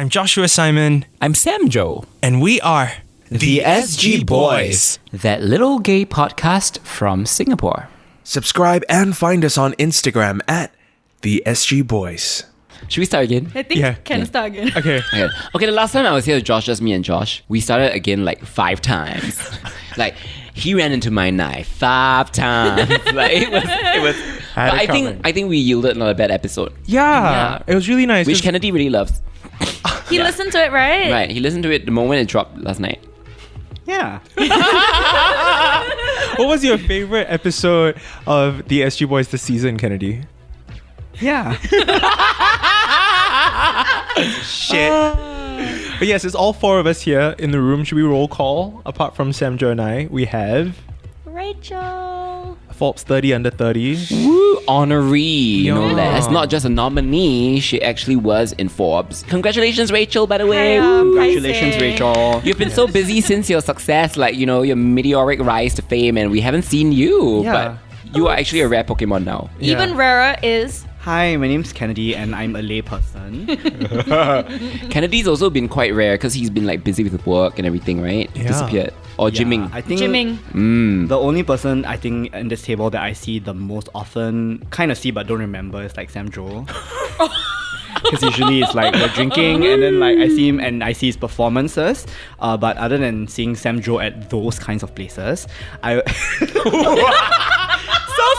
I'm Joshua Simon. I'm Sam Joe. And we are The SG Boys, that little gay podcast from Singapore. Subscribe and find us on Instagram at The SG Boys. Should we start again? I think can start again. Okay. Okay, the last time I was here with Josh, just me and Josh, we started again like 5 times. Like, he ran into my knife 5 times. Like, it was. But I think we yielded not a bad episode. Yeah. It was really nice. Which Kennedy really loves. He listened to it, right? Right, he listened to it the moment it dropped last night. Yeah. What was your favorite episode of The SG Boys this season, Kennedy? Yeah. Shit. But yes, it's all 4 of us here in the room. Should we roll call? Apart from Sam, Joe, and I, we have Rachel. Forbes 30 under 30. Woo! Honouree, no Yeah. less. Not just a nominee, she actually was in Forbes. Congratulations, Rachel, by the way. Hi, Congratulations, hi, Sam. Rachel. You've been so busy since your success, like, you know, your meteoric rise to fame, and we haven't seen you. Yeah. But you are actually a rare Pokemon now. Even rarer is Hi, my name's Kennedy and I'm a layperson. Kennedy's also been quite rare because he's been like busy with work and everything, right? Yeah. Disappeared. Or gymming. I think gymming. the only person I think in this table that I see the most often, kind of see but don't remember, is like Sam Joe. Because usually it's like we're drinking and then like I see him and I see his performances. But other than seeing Sam Joe at those kinds of places, I...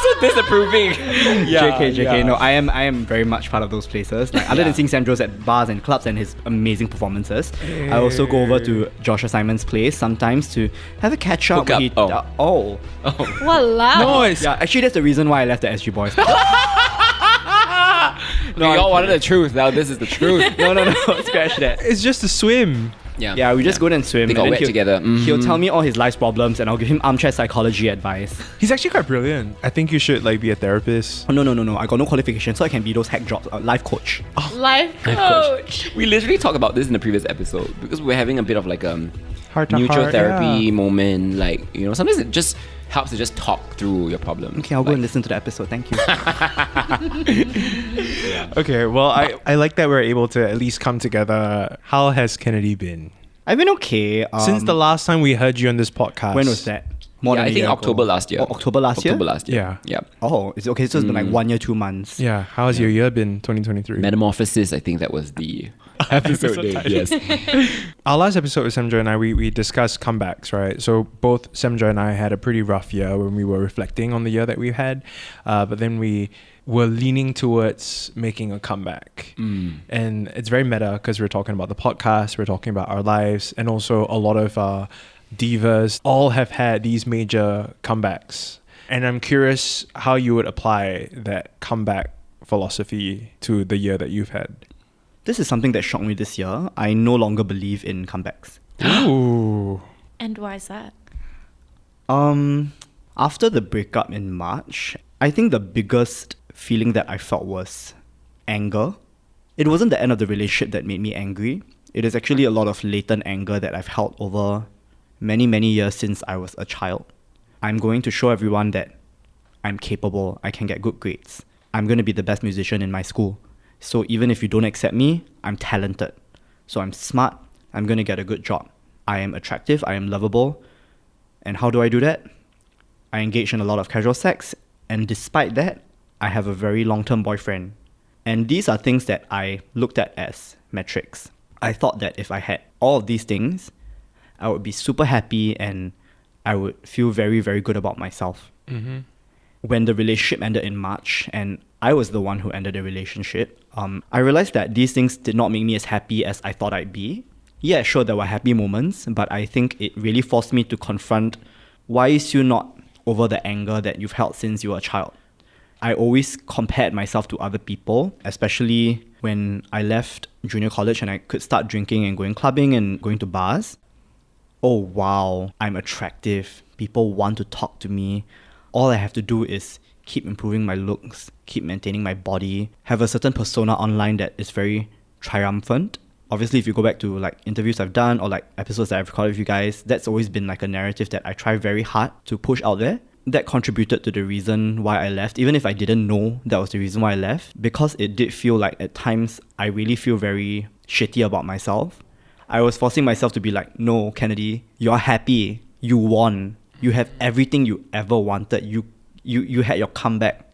So disapproving. JK. No, I am very much part of those places. Like other than seeing Sam Joe's at bars and clubs and his amazing performances, I also go over to Joshua Simon's place sometimes to have a catch up. Hook up. Walao. Noise. Yeah, actually that's the reason why I left the SG Boys. No, we all wanted the truth. Now this is the truth. no, scratch that. It's just a swim. Yeah, we just go there and swim. They got and then wet together. He'll tell me all his life's problems and I'll give him armchair psychology advice. He's actually quite brilliant. I think you should like be a therapist. Oh, no. I got no qualification, so I can be those hack jobs. Life coach. Life coach. We literally talked about this in the previous episode because we're having a bit of like Heart to mutual heart, therapy yeah. moment. Like, you know, sometimes it just helps to just talk through your problems. Okay, I'll go and listen to the episode. Thank you. Okay, well, I like that we're able to at least come together. How has Kennedy been? I've been okay. Since the last time we heard you on this podcast. When was that? More than I a think year October ago. last year. Oh, October last year? Yeah. Yeah. Oh, it's okay. So it's been like 1 year, 2 months. Yeah, how has your year been, 2023? Metamorphosis, I think that was the episode name. Yes. Our last episode with Samjoy and I, we discussed comebacks, right? So both Samjoy and I had a pretty rough year when we were reflecting on the year that we've had. But then we were leaning towards making a comeback. And it's very meta because we're talking about the podcast, we're talking about our lives, and also a lot of divas all have had these major comebacks. And I'm curious how you would apply that comeback philosophy to the year that you've had. This is something that shocked me this year. I no longer believe in comebacks. Ooh. And why is that? After the breakup in March, I think the biggest feeling that I felt was anger. It wasn't the end of the relationship that made me angry. It is actually a lot of latent anger that I've held over many, many years since I was a child. I'm going to show everyone that I'm capable, I can get good grades. I'm going to be the best musician in my school. So even if you don't accept me, I'm talented. So I'm smart, I'm going to get a good job. I am attractive, I am lovable. And how do I do that? I engage in a lot of casual sex, and despite that, I have a very long-term boyfriend. And these are things that I looked at as metrics. I thought that if I had all of these things, I would be super happy and I would feel very, very good about myself. Mm-hmm. When the relationship ended in March, and I was the one who ended the relationship, I realized that these things did not make me as happy as I thought I'd be. Yeah, sure, there were happy moments, but I think it really forced me to confront why is you not over the anger that you've held since you were a child. I always compared myself to other people, especially when I left junior college and I could start drinking and going clubbing and going to bars. Oh wow, I'm attractive. People want to talk to me. All I have to do is keep improving my looks, keep maintaining my body, have a certain persona online that is very triumphant. Obviously, if you go back to like interviews I've done or like episodes that I've recorded with you guys, that's always been like a narrative that I try very hard to push out there. That contributed to the reason why I left, even if I didn't know that was the reason why I left, because it did feel like at times I really feel very shitty about myself. I was forcing myself to be like, no, Kennedy, you're happy. You won. You have everything you ever wanted. You had your comeback.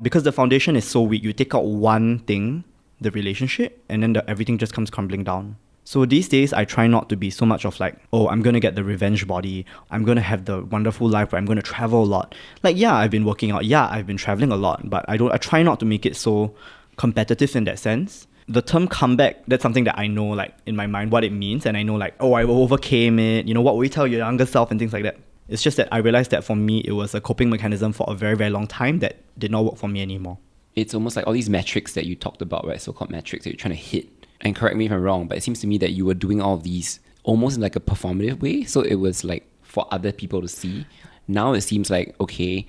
Because the foundation is so weak, you take out one thing, the relationship, and then everything just comes crumbling down. So these days, I try not to be so much of like, oh, I'm going to get the revenge body. I'm going to have the wonderful life where I'm going to travel a lot. Like, yeah, I've been working out. Yeah, I've been traveling a lot. But I try not to make it so competitive in that sense. The term comeback, that's something that I know, like, in my mind, what it means. And I know, like, oh, I overcame it. You know, what will you tell your younger self and things like that. It's just that I realized that for me, it was a coping mechanism for a very, very long time that did not work for me anymore. It's almost like all these metrics that you talked about, right? So-called metrics that you're trying to hit. And correct me if I'm wrong, but it seems to me that you were doing all of these almost in like a performative way. So it was like for other people to see. Now it seems like, okay,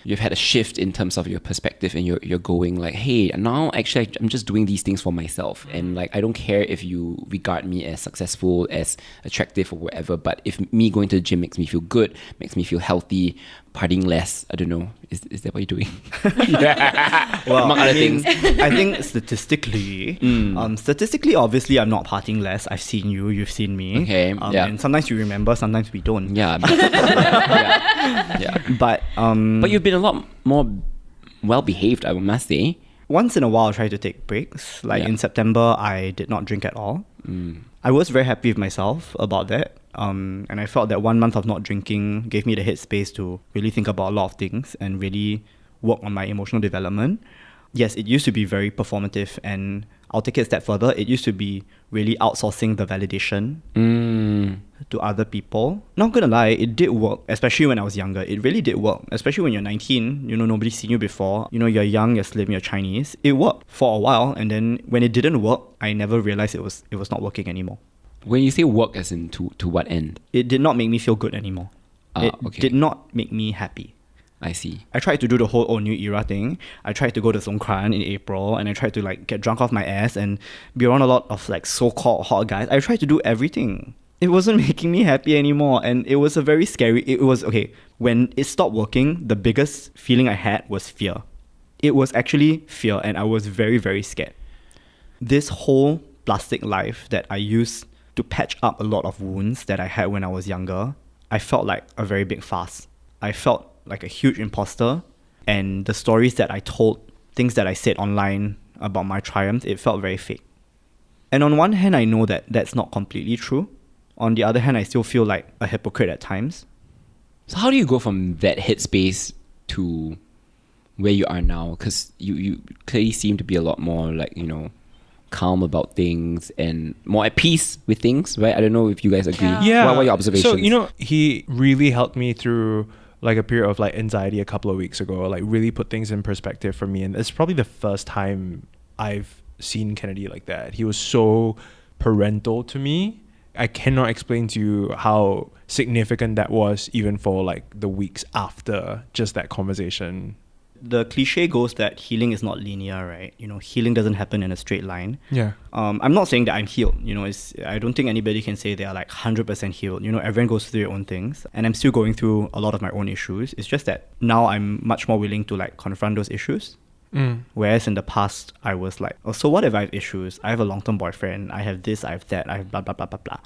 you've had a shift in terms of your perspective and you're going like, hey, now actually I'm just doing these things for myself. And like, I don't care if you regard me as successful, as attractive or whatever, but if me going to the gym makes me feel good, makes me feel healthy, partying less, I don't know, is that what you're doing? Well, among other things. I think statistically, obviously I'm not partying less. I've seen you, you've seen me. Okay, yeah. And sometimes you remember, sometimes we don't. Yeah. But you've been a lot more well-behaved, I must say. Once in a while, I try to take breaks. Like in September, I did not drink at all. I was very happy with myself about that. And I felt that 1 month of not drinking gave me the headspace to really think about a lot of things and really work on my emotional development. Yes, it used to be very performative, and I'll take it a step further. It used to be really outsourcing the validation to other people. Not gonna lie, it did work, especially when I was younger. It really did work, especially when you're 19, you know, nobody's seen you before. You know, you're young, you're slim, you're Chinese. It worked for a while, and then when it didn't work, I never realized it was not working anymore. When you say work, as in to what end? It did not make me feel good anymore. It did not make me happy. I see. I tried to do the whole new era thing. I tried to go to Songkran in April, and I tried to like get drunk off my ass and be around a lot of like so-called hot guys. I tried to do everything. It wasn't making me happy anymore, and it was a very scary. It was okay when it stopped working. The biggest feeling I had was fear. It was actually fear, and I was very, very scared. This whole plastic life that I used to patch up a lot of wounds that I had when I was younger, I felt like a very big farce. I felt like a huge imposter, and the stories that I told, things that I said online about my triumphs, it felt very fake. And on one hand, I know that that's not completely true. On the other hand, I still feel like a hypocrite at times. So how do you go from that headspace to where you are now? Because you clearly seem to be a lot more like, you know, calm about things and more at peace with things, right? I don't know if you guys agree. Yeah. What were your observations? So, you know, he really helped me through like a period of like anxiety a couple of weeks ago, like really put things in perspective for me. And it's probably the first time I've seen Kennedy like that. He was so parental to me. I cannot explain to you how significant that was even for like the weeks after just that conversation. The cliche goes that healing is not linear, right? You know, healing doesn't happen in a straight line. Yeah. I'm not saying that I'm healed. You know, I don't think anybody can say they are like 100% healed. You know, everyone goes through their own things, and I'm still going through a lot of my own issues. It's just that now I'm much more willing to like confront those issues. Whereas in the past, I was like, oh, so what if I have issues? I have a long-term boyfriend. I have this, I have that, I have blah, blah, blah, blah, blah.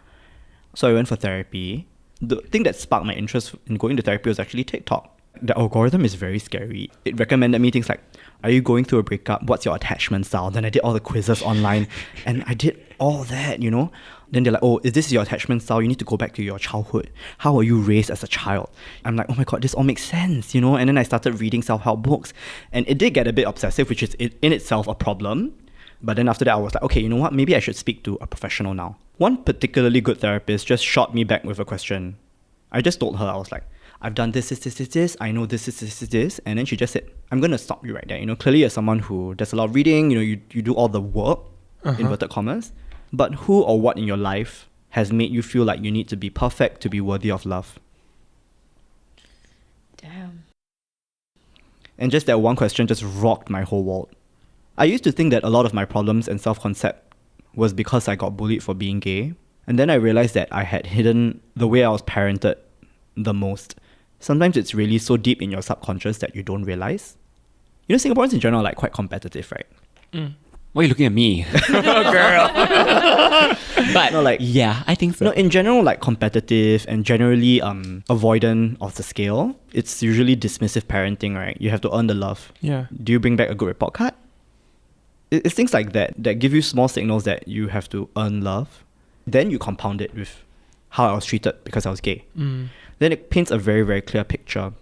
So I went for therapy. The thing that sparked my interest in going to therapy was actually TikTok. The algorithm is very scary. It recommended me things like, are you going through a breakup? What's your attachment style? Then I did all the quizzes online, and I did all that, you know. Then they're like, oh, is this your attachment style? You need to go back to your childhood. How were you raised as a child? I'm like, oh my God, this all makes sense, you know. And then I started reading self-help books, and it did get a bit obsessive, which is in itself a problem. But then after that, I was like, okay, you know what? Maybe I should speak to a professional now. One particularly good therapist just shot me back with a question. I just told her, I was like, I've done this, I know this. And then she just said, I'm going to stop you right there. You know, clearly you're someone who does a lot of reading, you know, you do all the work, inverted commas. But who or what in your life has made you feel like you need to be perfect to be worthy of love? Damn. And just that one question just rocked my whole world. I used to think that a lot of my problems and self-concept was because I got bullied for being gay. And then I realized that I had hidden the way I was parented the most. Sometimes it's really so deep in your subconscious that you don't realize. You know, Singaporeans in general are like quite competitive, right? Why are you looking at me? Girl. But No, like- yeah, I think so. No, in general, like competitive and generally avoidant of the scale, it's usually dismissive parenting, right? You have to earn the love. Yeah. Do you bring back a good report card? It's things like that that give you small signals that you have to earn love. Then you compound it with how I was treated because I was gay. Mm. Then it paints a very, very clear picture.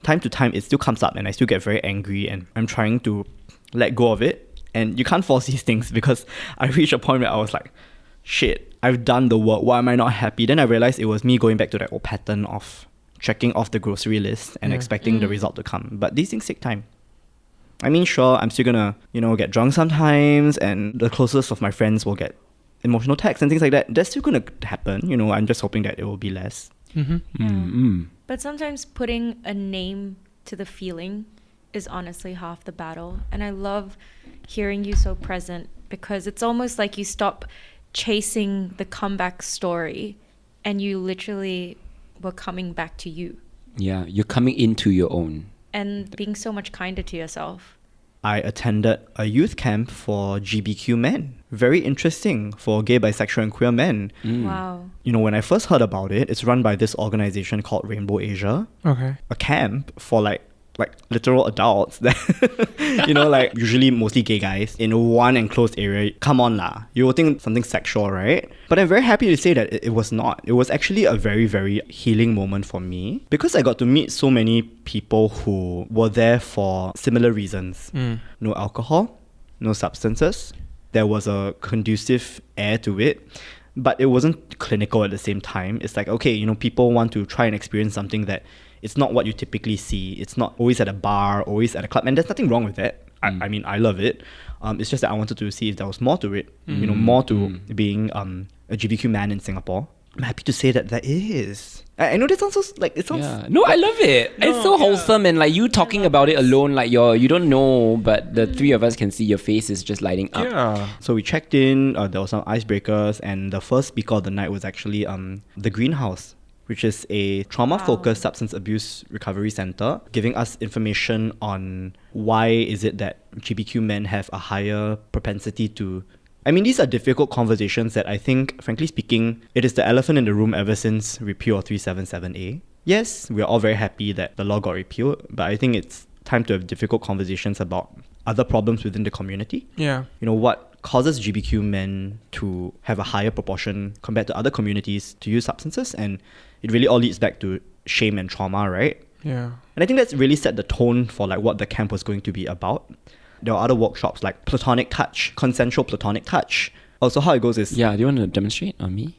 Time to time, it still comes up and I still get very angry and I'm trying to let go of it. And you can't force these things because I reached a point where I was like, shit, I've done the work. Why am I not happy? Then I realized it was me going back to that old pattern of checking off the grocery list and Yeah. expecting the result to come. But these things take time. I mean, sure, I'm still gonna, get drunk sometimes and the closest of my friends will get emotional texts and things like that. That's still gonna happen. I'm just hoping that it will be less. Mm-hmm. But sometimes putting a name to the feeling is honestly half the battle. And I love hearing you so present because it's almost like you stop chasing the comeback story and you literally were coming back to you Yeah, you're coming into your own. and being so much kinder to yourself. I attended a youth camp for GBQ men. Very interesting for gay, bisexual, and queer men. Wow. When I first heard about it, it's run by this organization called Rainbow Asia. Okay. A camp for like literal adults that like usually mostly gay guys in one enclosed area. Come on lah, you will think something sexual, right? But I'm very happy to say that it was not. It was actually a very, very healing moment for me because I got to meet so many people who were there for similar reasons. No alcohol, no substances. There was a conducive air to it, but it wasn't clinical at the same time. It's like, okay, people want to try and experience something that it's not what you typically see. It's not always at a bar, always at a club. And there's nothing wrong with that. I mean, I love it. It's just that I wanted to see if there was more to it. More to being a GBQ man in Singapore. I'm happy to say that there is. I know that sounds so, it sounds... Yeah. No, I love it. It's so wholesome and like you talking about it alone, like you don't know, but the three of us can see your face is just lighting up. Yeah. So we checked in, there were some icebreakers, and the first speaker of the night was actually the Greenhouse, which is a trauma-focused substance abuse recovery center, giving us information on why is it that GBQ men have a higher propensity to... I mean, these are difficult conversations that I think, frankly speaking, it is the elephant in the room ever since repeal of 377A. Yes, we're all very happy that the law got repealed, but I think it's time to have difficult conversations about other problems within the community. Yeah. What causes GBQ men to have a higher proportion compared to other communities to use substances, and it really all leads back to shame and trauma, right? Yeah. And I think that's really set the tone for what the camp was going to be about. There are other workshops like platonic touch, consensual platonic touch. Also, how it goes is... Yeah, do you want to demonstrate on me?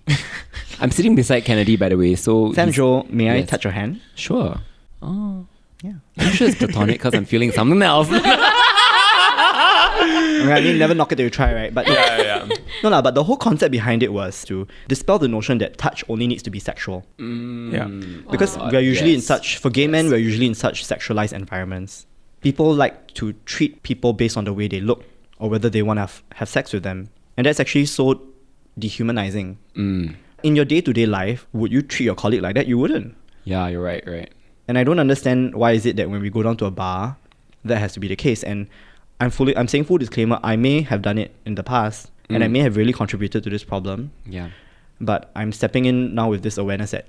I'm sitting beside Kennedy, by the way, so... Sam Jo, may I Yes. touch your hand? Sure. Oh. Yeah. I'm sure it's platonic because I'm feeling something else. I mean, never knock it till you try, right? But no, but the whole concept behind it was to dispel the notion that touch only needs to be sexual. Yeah. Because we're usually in such, for gay men, we're usually in such sexualized environments. People like to treat people based on the way they look or whether they want to have sex with them. And that's actually so dehumanizing. In your day-to-day life, would you treat your colleague like that? You wouldn't. Yeah, you're right. And I don't understand why is it that when we go down to a bar, that has to be the case. And I'm saying full disclaimer, I may have done it in the past and I may have really contributed to this problem. Yeah. But I'm stepping in now with this awareness that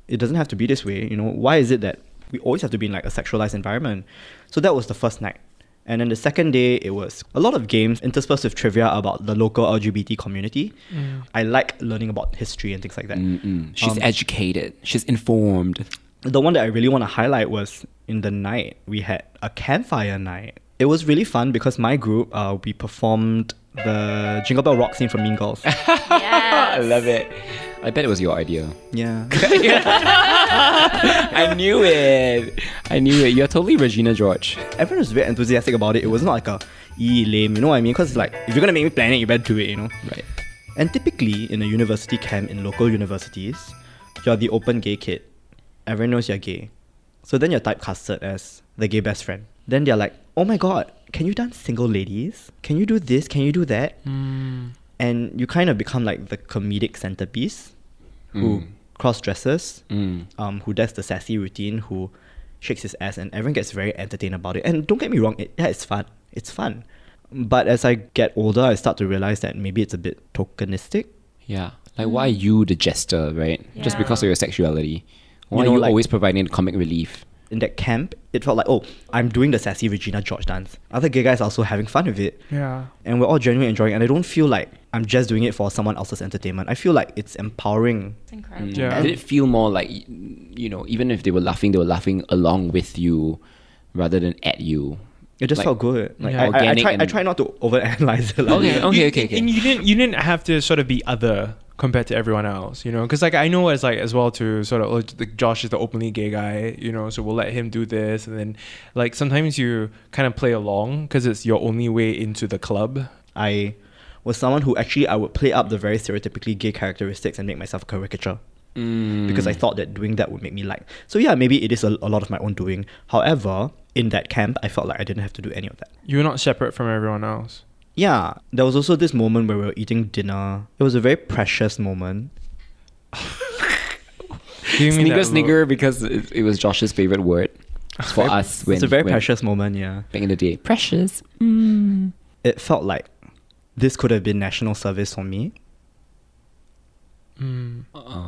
it doesn't have to be this way. Why is it that we always have to be in a sexualized environment? So that was the first night. And then the second day, it was a lot of games interspersed with trivia about the local LGBT community. I like learning about history and things like that. She's educated. She's informed. The one that I really want to highlight was in the night, we had a campfire night. It was really fun because my group, we performed the Jingle Bell Rock scene from Mean Girls. I love it. I bet it was your idea. Yeah. I knew it. You're totally Regina George. Everyone was very enthusiastic about it. It was not like a lame, you know what I mean? Because if you're going to make me plan it, you better do it, Right. And typically, in a university camp, in local universities, you're the open gay kid. Everyone knows you're gay. So then you're typecasted as the gay best friend. Then they're like, oh my god, can you dance single ladies? Can you do this? Can you do that? And you kind of become like the comedic centerpiece who cross-dresses, who does the sassy routine, who shakes his ass, and everyone gets very entertained about it. And don't get me wrong, it's fun. It's fun. But as I get older, I start to realize that maybe it's a bit tokenistic. Yeah. Like, why are you the jester, right? Just Yeah. because of your sexuality. Why You know, are you like- always providing comic relief? In that camp, it felt like, oh, I'm doing the sassy Regina George dance. Other gay guys are also having fun with it. Yeah. And we're all genuinely enjoying it. And I don't feel like I'm just doing it for someone else's entertainment. I feel like it's empowering. It's incredible. Yeah. Did it feel more like, you know, even if they were laughing along with you rather than at you? It just Like, felt good. Like, yeah. Organic I and- try not to overanalyze it. Like, Okay. And you didn't have to sort of be other compared to everyone else, you know, because like I know it's like as well to sort of like Josh is the openly gay guy, you know, so we'll let him do this, and then like sometimes you kind of play along because it's your only way into the club. I was someone who actually I would play up the very stereotypically gay characteristics and make myself a caricature. Because I thought that doing that would make me like. So yeah, maybe it is a lot of my own doing. However, in that camp, I felt like I didn't have to do any of that. You're not separate from everyone else. Yeah, there was also this moment where we were eating dinner. It was a very precious moment. Give me that look. Snigger because it was Josh's favorite word for us when It's a very when- precious moment, yeah. back in the day. Precious. It felt like this could have been national service for me.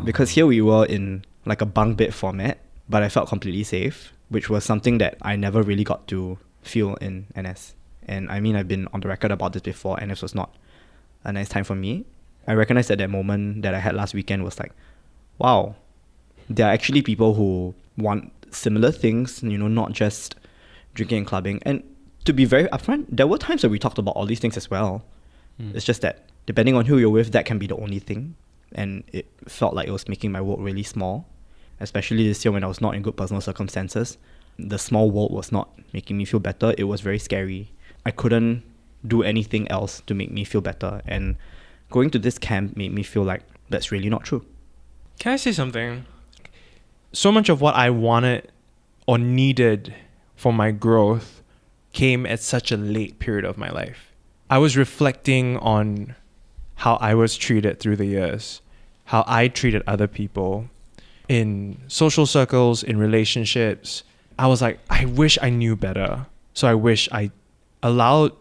Because here we were in like a bunk bed format, but I felt completely safe, which was something that I never really got to feel in NS. And I mean, I've been on the record about this before. NS was not a nice time for me. I recognized that moment that I had last weekend was like, wow, there are actually people who want similar things, you know, not just drinking and clubbing. And to be very upfront, there were times where we talked about all these things as well. It's just that depending on who you're with, that can be the only thing. And it felt like it was making my world really small, especially this year when I was not in good personal circumstances. The small world was not making me feel better. It was very scary. I couldn't do anything else to make me feel better. And going to this camp made me feel like that's really not true. Can I say something? So much of what I wanted or needed for my growth came at such a late period of my life. I was reflecting on how I was treated through the years, how I treated other people in social circles, in relationships. I was like, I wish I knew better. So I wish I allowed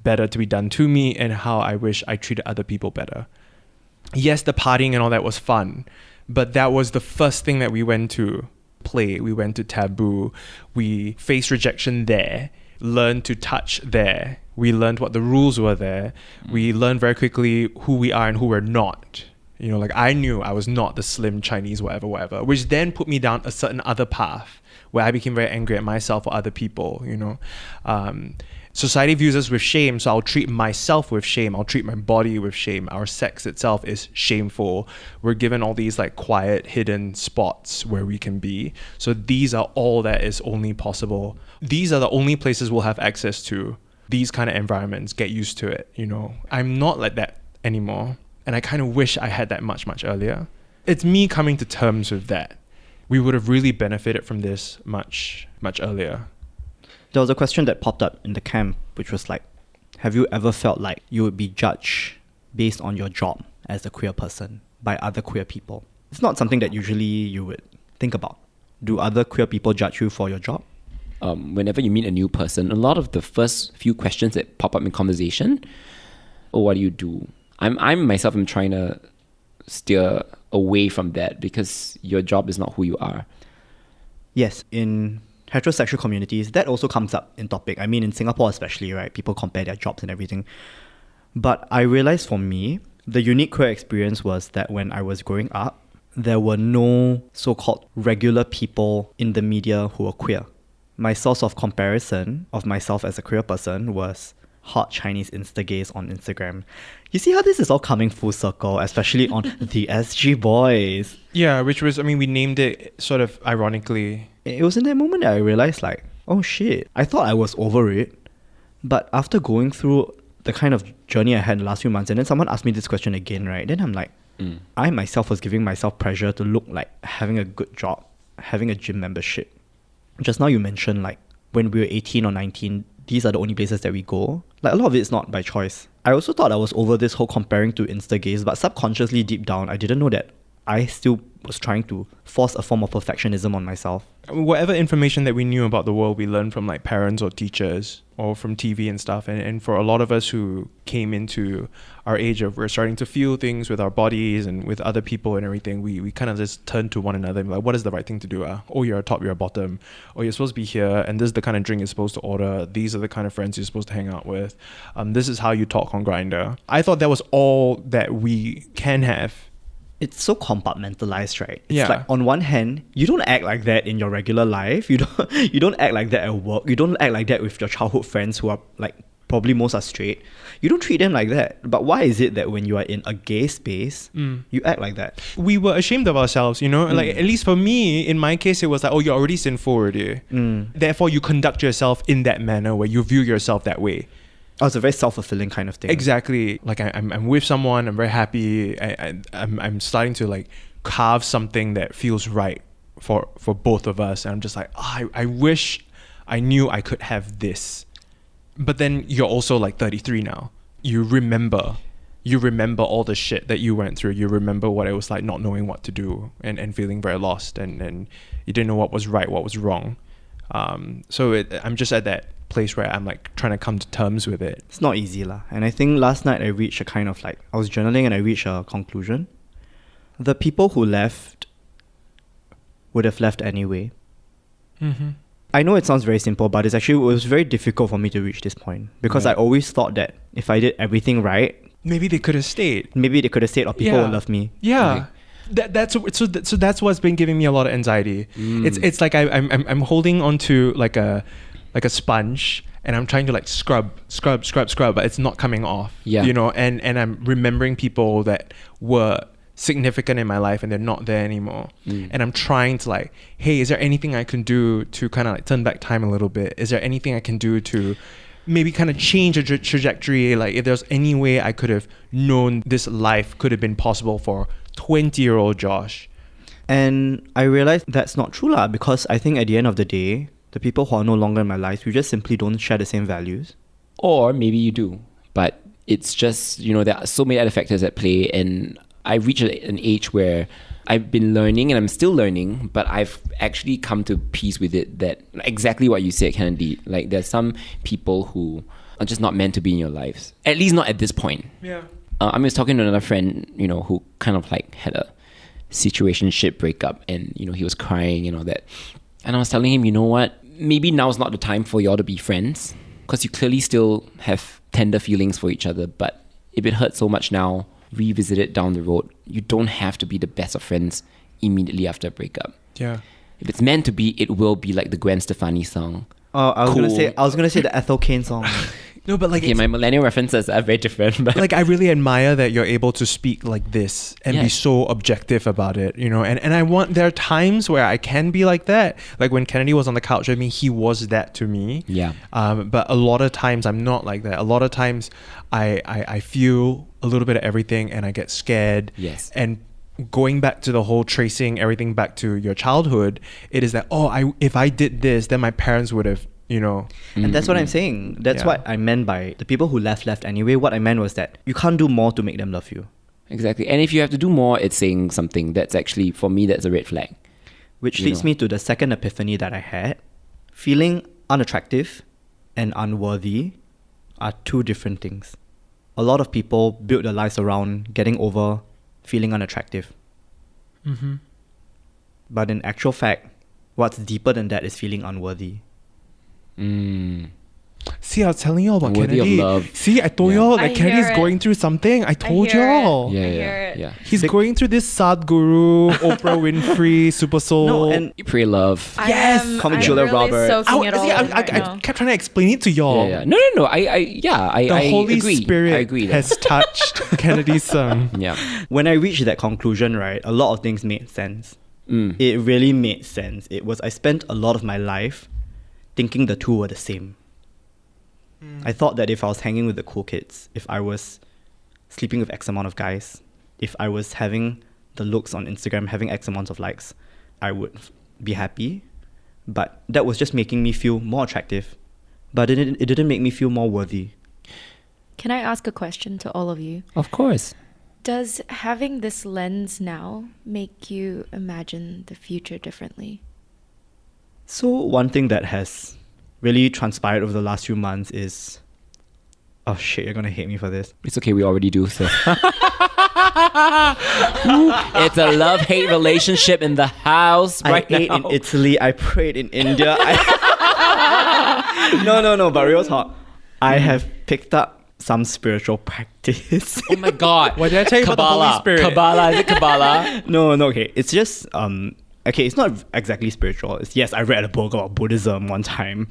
better to be done to me, and how I wish I treated other people better. Yes, the partying and all that was fun, but that was the first thing that we went to play. We went to Taboo. We faced rejection there, learned to touch there. We learned what the rules were there. We learned very quickly who we are and who we're not. You know, like I knew I was not the slim Chinese whatever, which then put me down a certain other path where I became very angry at myself or other people, you know. Society views us with shame, so I'll treat myself with shame. I'll treat my body with shame. Our sex itself is shameful. We're given all these like quiet, hidden spots where we can be. So these are all that is only possible. These are the only places we'll have access to. These kind of environments, get used to it, you know. I'm not like that anymore. And I kind of wish I had that much earlier. It's me coming to terms with that. We would have really benefited from this much earlier. There was a question that popped up in the camp, which was like, have you ever felt like you would be judged based on your job as a queer person by other queer people? It's not something that usually you would think about. Do other queer people judge you for your job? Whenever you meet a new person, a lot of the first few questions that pop up in conversation, oh, what do you do? I'm myself, I'm trying to steer away from that because your job is not who you are. Yes, in heterosexual communities, that also comes up in topic. I mean, in Singapore especially, right? People compare their jobs and everything. But I realized for me, the unique queer experience was that when I was growing up, there were no so-called regular people in the media who were queer. My source of comparison of myself as a queer person was hot Chinese Insta-gays on Instagram. You see how this is all coming full circle, especially on the SG Boys. Yeah, which was, I mean, we named it sort of ironically. It was in that moment that I realized like, oh shit, I thought I was over it. But after going through the kind of journey I had in the last few months, and then someone asked me this question again, right? Then I'm like, I myself was giving myself pressure to look like having a good job, having a gym membership. Just now you mentioned like when we were 18 or 19, these are the only places that we go. Like a lot of it is not by choice. I also thought I was over this whole comparing to Insta-gays, but subconsciously deep down, I didn't know that I still was trying to force a form of perfectionism on myself. whatever information that we knew about the world, we learned from like parents or teachers or from TV and stuff. And for a lot of us who came into our age of we're starting to feel things with our bodies and with other people and everything, we kind of just turn to one another and be like, what is the right thing to do? Oh, you're a top, you're a bottom. Oh, you're supposed to be here, and this is the kind of drink you're supposed to order. These are the kind of friends you're supposed to hang out with. This is how you talk on Grindr. I thought that was all that we can have. It's so compartmentalized, right? It's Yeah. like on one hand, you don't act like that in your regular life. You don't act like that at work. You don't act like that with your childhood friends who are like probably most are straight. You don't treat them like that. But why is it that when you are in a gay space, you act like that? We were ashamed of ourselves, you know? Like, at least for me, in my case, it was like, oh, you're already sinful already. Therefore, you conduct yourself in that manner where you view yourself that way. Oh, it's a very self-fulfilling kind of thing. Exactly. Like, I'm with someone, I'm very happy, I'm starting to like carve something that feels right for both of us. And I'm just like, oh, I wish I knew I could have this. But then you're also like 33 now. You remember all the shit that you went through. You remember what it was like not knowing what to do and feeling very lost, and you didn't know what was right, what was wrong. So I'm just at that place where I'm like trying to come to terms with it. It's not easy lah. And I think last night I reached a kind of like, I was journaling and I reached a conclusion. The people who left would have left anyway. I know it sounds very simple, but it was very difficult for me to reach this point because I always thought that if I did everything right, maybe they could have stayed. Maybe they could have stayed, or people would love me. Yeah. That's what's been giving me a lot of anxiety. It's like I'm holding onto like a sponge, and I'm trying to like scrub, but it's not coming off. Yeah. You know, and I'm remembering people that were significant in my life and they're not there anymore. And I'm trying to like, hey, is there anything I can do to kind of like turn back time a little bit? Is there anything I can do to maybe kind of change a trajectory? Like if there's any way I could have known this life could have been possible for 20-year-old Josh. And I realized that's not true lah, because I think at the end of the day, the people who are no longer in my life, we just simply don't share the same values. Or maybe you do, but it's just, you know, there are so many other factors at play, and I've reached an age where I've been learning, and I'm still learning, but I've actually come to peace with it, that exactly what you said, Kennedy. Like there's some people who are just not meant to be in your lives, at least not at this point. Yeah. I was talking to another friend, you know, who kind of like had a situationship breakup, and, you know, he was crying and all that. And I was telling him, you know what, maybe now's not the time for y'all to be friends, because you clearly still have tender feelings for each other, but if it hurts so much now, revisit it down the road. You don't have to be the best of friends immediately after a breakup. Yeah. If it's meant to be, it will be like the Gwen Stefani song. Oh, I was Cool. gonna say the Ethel Cain song. No, but like Okay, my millennial references are very different, but like I really admire that you're able to speak like this and be Yes. so objective about it, you know. And I want, there are times where I can be like that. Like when Kennedy was on the couch, I mean, he was that to me. Yeah. But a lot of times I'm not like that. A lot of times I feel a little bit of everything and I get scared. Yes. And going back to the whole tracing everything back to your childhood, it is that, if I did this, then my parents would have, you know. And that's what I'm saying. That's Yeah. what I meant by the people who left anyway. What I meant was that you can't do more to make them love you. Exactly. And if you have to do more, it's saying something that's actually, for me, that's a red flag. Which You leads know. me to the second epiphany that I had. Feeling unattractive and unworthy are two different things. A lot of people build their lives around getting over feeling unattractive. But in actual fact, what's deeper than that is feeling unworthy. See, I was telling you all about Worthy of Kennedy. love. See, I told Yeah. you all I that Kennedy's hear it. going through something. I told you hear it. all. Yeah, I yeah, hear it. yeah. He's going through this Sadhguru, Oprah Winfrey, Super Soul. No, and You pray love. Yes! Call me I'm Julia really Roberts. soaking it all in I right now. kept trying to explain it to y'all. Yeah, yeah. No. I The Holy agree. Spirit I agree. has touched Kennedy's son. Yeah. when I reached that conclusion, right, a lot of things made sense. It really made sense. I spent a lot of my life thinking the two were the same. I thought that if I was hanging with the cool kids, if I was sleeping with X amount of guys, if I was having the looks on Instagram, having X amount of likes, I would be happy. But that was just making me feel more attractive. But it didn't make me feel more worthy. Can I ask a question to all of you? Of course. Does having this lens now make you imagine the future differently? So one thing that has really transpired over the last few months is... Oh shit, you're gonna hate me for this. It's okay, we already do so. It's a love-hate relationship in the house right now. I ate in Italy, I prayed in India. No, but real talk. I have picked up some spiritual practice. Oh my god. What did I tell you about the Holy Spirit? Kabbalah, is it Kabbalah? No, okay. It's just okay, it's not exactly spiritual. Yes, I read a book about Buddhism one time,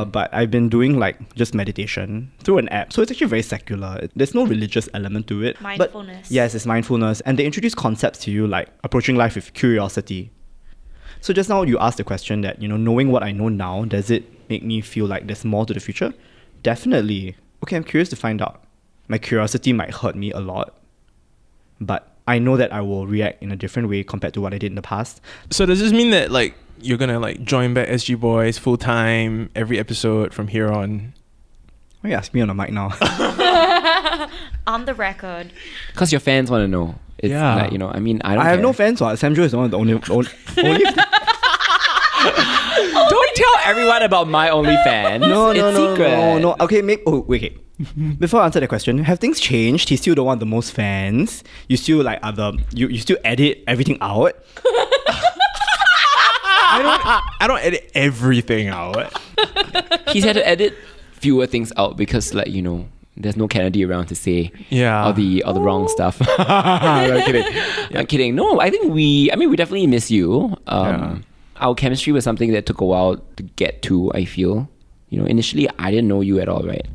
but I've been doing like just meditation through an app. So it's actually very secular. There's no religious element to it. Mindfulness. But yes, it's mindfulness. And they introduce concepts to you like approaching life with curiosity. So just now you asked the question that, knowing what I know now, does it make me feel like there's more to the future? Definitely. Okay, I'm curious to find out. My curiosity might hurt me a lot, but I know that I will react in a different way compared to what I did in the past. So does this mean that like you're gonna like join back SG Boys full time every episode from here on? Why you ask me on the mic now? On the record. Because your fans want to know. It's Yeah. like, I mean, I don't I have care. no fans. What? Sam Jo is one of the only Don't tell everyone about my OnlyFans. It's secret. no. Okay, wait. Okay. Before I answer the question, have things changed? He still don't want the most fans. You still like you still edit everything out. I don't edit everything out. He's had to edit fewer things out because, like, there's no Kennedy around to say all the wrong stuff. I'm kidding. I'm kidding. No, I think we definitely miss you. Our chemistry was something that took a while to get to, I feel. Initially I didn't know you at all, right?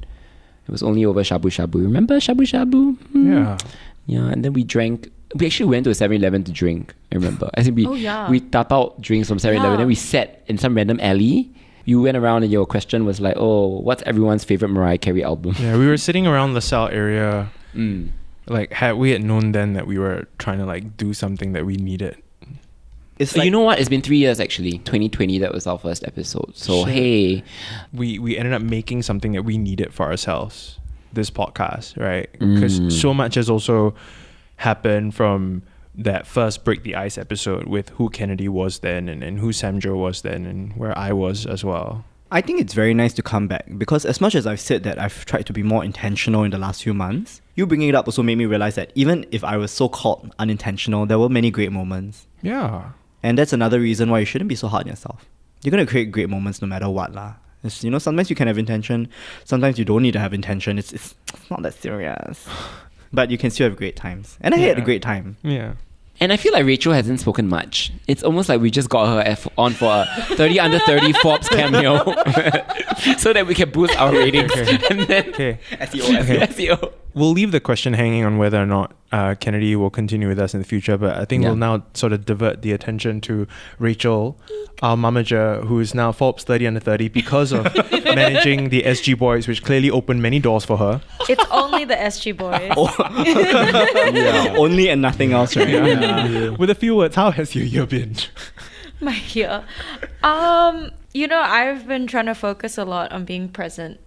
It was only over shabu shabu. Remember shabu shabu? Yeah. Yeah, and then we drank. We actually went to a 7-Eleven to drink, I remember. I think we tap out drinks from 7-Eleven, Yeah. then we sat in some random alley. You went around and your question was like, oh, what's everyone's favorite Mariah Carey album? Yeah, we were sitting around LaSalle area. Like, had we known then that we were trying to like do something that we needed. It's You know what? It's been 3 years actually. 2020, that was our first episode. So, Shit. hey. We ended up making something that we needed for ourselves. This podcast, right? Because so much has also happened from that first Break the Ice episode with who Kennedy was then and who Sam Jo was then and where I was as well. I think it's very nice to come back because as much as I've said that I've tried to be more intentional in the last few months, you bringing it up also made me realize that even if I was so-called unintentional, there were many great moments. Yeah. And that's another reason why you shouldn't be so hard on yourself. You're going to create great moments no matter what lah. It's, sometimes you can have intention, sometimes you don't need to have intention. It's not that serious. But you can still have great times. And I had a great time. Yeah. And I feel like Rachel hasn't spoken much. It's almost like we just got her on for a 30 under 30 Forbes cameo so that we can boost our ratings. And then SEO. We'll leave the question hanging on whether or not Kennedy will continue with us in the future, but I think we'll now sort of divert the attention to Rachel, our momager, who is now Forbes 30 under 30 because of managing the SG Boys, which clearly opened many doors for her. It's only the SG Boys. Only and nothing else, right? Yeah. With a few words, how has your year been? My year. I've been trying to focus a lot on being present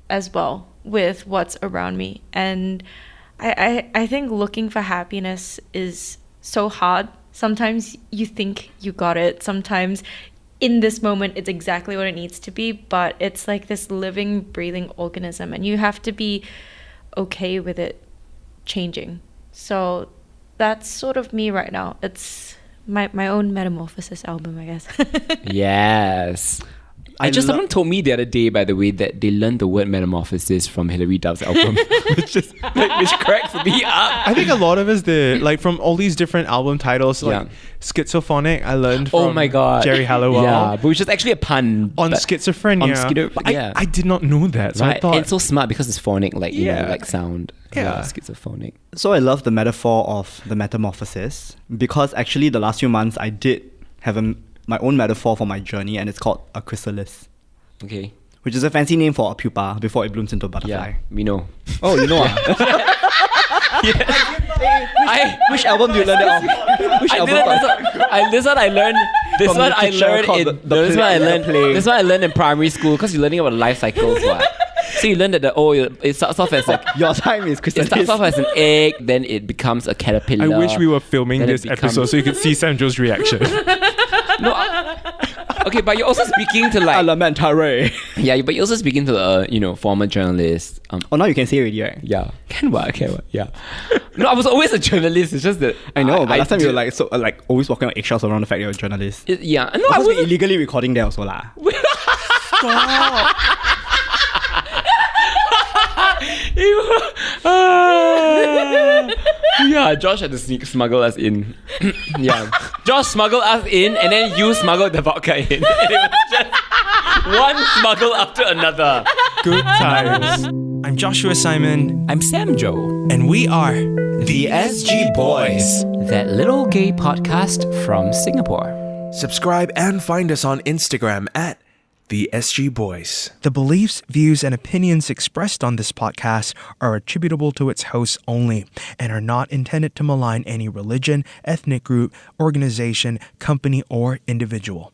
as well with what's around me. And I think looking for happiness is so hard. Sometimes you think you got it. Sometimes in this moment, it's exactly what it needs to be. But it's like this living, breathing organism. And you have to be okay with it changing. So that's sort of me right now. It's my own metamorphosis album, I guess. Yes. Someone told me the other day, by the way, that they learned the word metamorphosis from Hilary Duff's album, which cracks me up. I think a lot of us did, like from all these different album titles, like Schizophonic, I learned from Jerry Halliwell. Yeah, but which is actually a pun. On schizophrenia. I did not know that. So I thought... It's so smart because it's phonic, like sound. Yeah. Schizophonic. So I love the metaphor of the metamorphosis because actually the last few months I did have my own metaphor for my journey, and it's called a chrysalis. Okay. Which is a fancy name for a pupa before it blooms into a butterfly. Yeah, we know. Oh, you know Which album do you learn that off? Which album? This one I learned in primary school because you're learning about life cycles. What? So you learn that it starts off as like your time is chrysalis. It starts off as an egg, then it becomes a caterpillar. I wish we were filming this episode so you could see Sam Jo's reaction. No, Okay, but you're also speaking to like Elementary. yeah, but you're also speaking to a former journalist. Oh, now you can say already, right? Yeah, can what? Yeah. No, I was always a journalist. It's just that I know, but last time you were did- like always walking on eggshells around the fact you're a journalist. yeah. No, I I was was illegally recording there also lah. Yeah, Josh had to smuggle us in. Yeah, Josh smuggled us in, and then you smuggled the vodka in. And it was just one smuggle after another. Good times. I'm Joshua Simon, I'm Sam Joe, and we are the SG Boys, that little gay podcast from Singapore. Subscribe and find us on Instagram at The SG Boys. The beliefs, views, and opinions expressed on this podcast are attributable to its hosts only and are not intended to malign any religion, ethnic group, organization, company, or individual.